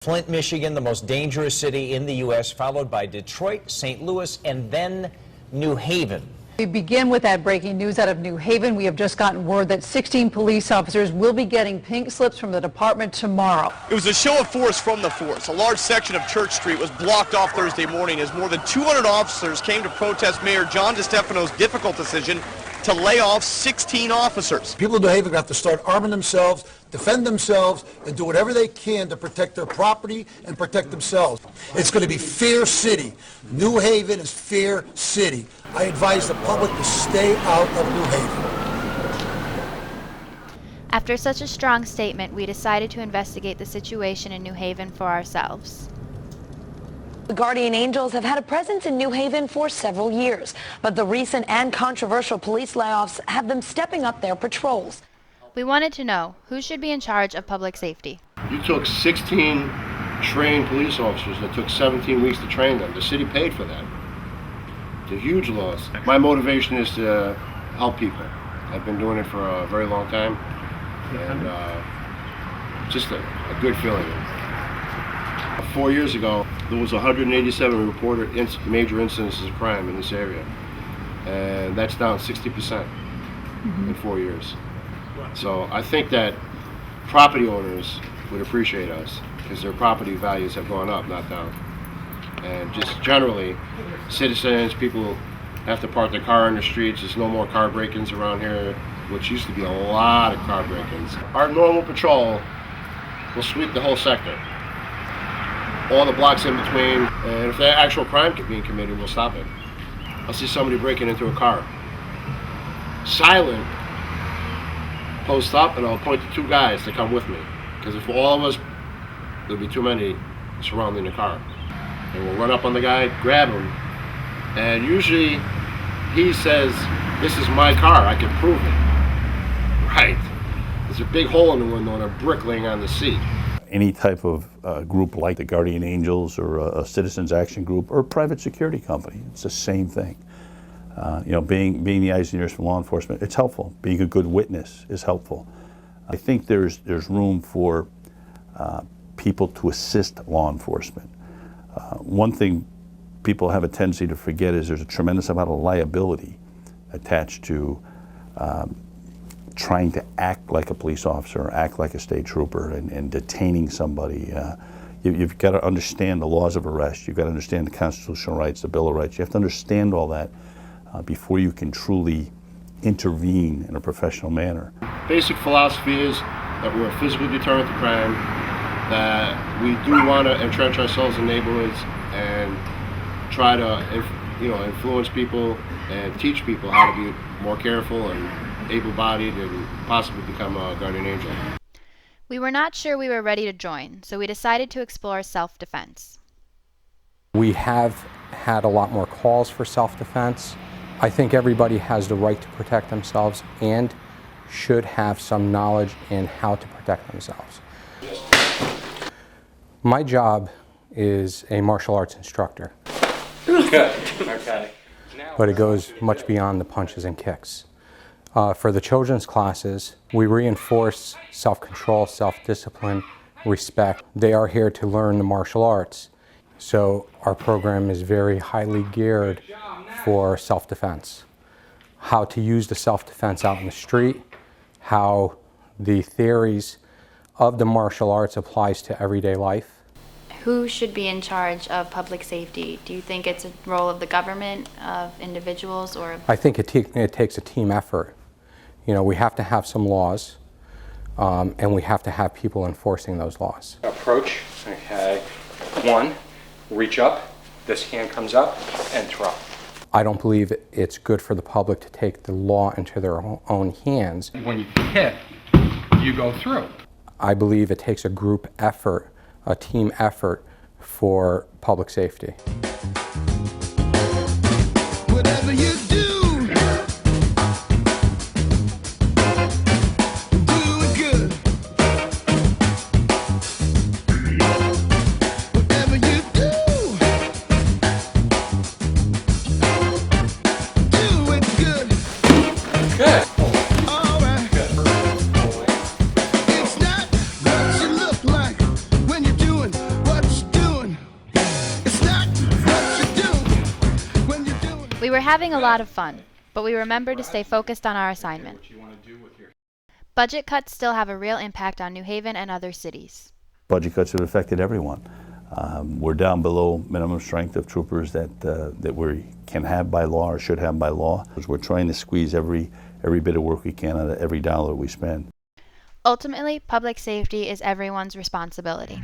Flint, Michigan, the most dangerous city in the U.S., followed by Detroit, St. Louis, and then New Haven. We begin with that breaking news out of New Haven. We have just gotten word that 16 police officers will be getting pink slips from the department tomorrow. It was a show of force from the force. A large section of Church Street was blocked off Thursday morning as more than 200 officers came to protest Mayor John DeStefano's difficult decision to lay off 16 officers. People in New Haven have to start arming themselves, defend themselves, and do whatever they can to protect their property and protect themselves. It's going to be Fair City. New Haven is Fair City. I advise the public to stay out of New Haven. After such a strong statement, we decided to investigate the situation in New Haven for ourselves. The Guardian Angels have had a presence in New Haven for several years, but the recent and controversial police layoffs have them stepping up their patrols. We wanted to know who should be in charge of public safety. You took 16 trained police officers that took 17 weeks to train them. The city paid for that. It's a huge loss. My motivation is to help people. I've been doing it for a very long time, and just a good feeling. 4 years ago, there was 187 reported major incidents of crime in this area, and that's down 60% in 4 years. So I think that property owners would appreciate us because their property values have gone up, not down. And just generally, citizens, people have to park their car in the streets. There's no more car break-ins around here, which used to be a lot of car break-ins. Our normal patrol will sweep the whole sector, all the blocks in between, and if there's actual crime being committed, we'll stop it. I'll see somebody breaking into a car. Silent, post up, and I'll point to two guys to come with me. Because if all of us, there'll be too many surrounding the car. And we'll run up on the guy, grab him, and usually he says, "This is my car, I can prove it." Right. There's a big hole in the window and a brick laying on the seat. Any type of group like the Guardian Angels or a Citizens Action Group or a private security company, it's the same thing. Being the eyes and ears from law enforcement, it's helpful. Being a good witness is helpful. I think there's room for people to assist law enforcement. One thing people have a tendency to forget is there's a tremendous amount of liability attached to trying to act like a police officer or act like a state trooper and detaining somebody. You've got to understand the laws of arrest. You've got to understand the constitutional rights, the Bill of Rights. You have to understand all that before you can truly intervene in a professional manner. Basic philosophy is that we're a physical deterrent to crime, that we do want to entrench ourselves in neighborhoods and try to influence people and teach people how to be more careful and able-bodied and possibly become a guardian angel. We were not sure we were ready to join, so we decided to explore self-defense. We have had a lot more calls for self-defense. I think everybody has the right to protect themselves and should have some knowledge in how to protect themselves. My job is a martial arts instructor. Good. Okay. But it goes much beyond the punches and kicks. For the children's classes, we reinforce self-control, self-discipline, respect. They are here to learn the martial arts. So our program is very highly geared for self-defense. How to use the self-defense out in the street, how the theories of the martial arts applies to everyday life. Who should be in charge of public safety? Do you think it's a role of the government, of individuals, or? I think it takes a team effort. We have to have some laws, and we have to have people enforcing those laws. Approach, okay. One, reach up, this hand comes up, and throw. I don't believe it's good for the public to take the law into their own hands. When you hit, you go through. I believe it takes a group effort, a team effort for public safety. Whatever you do, do it good. Whatever you do, do it good. Good. All right. It's not what you look like when you're doing We're having a lot of fun, but we remember to stay focused on our assignment. Budget cuts still have a real impact on New Haven and other cities. Budget cuts have affected everyone. We're down below minimum strength of troopers that we can have by law or should have by law. We're trying to squeeze every bit of work we can out of every dollar we spend. Ultimately, public safety is everyone's responsibility.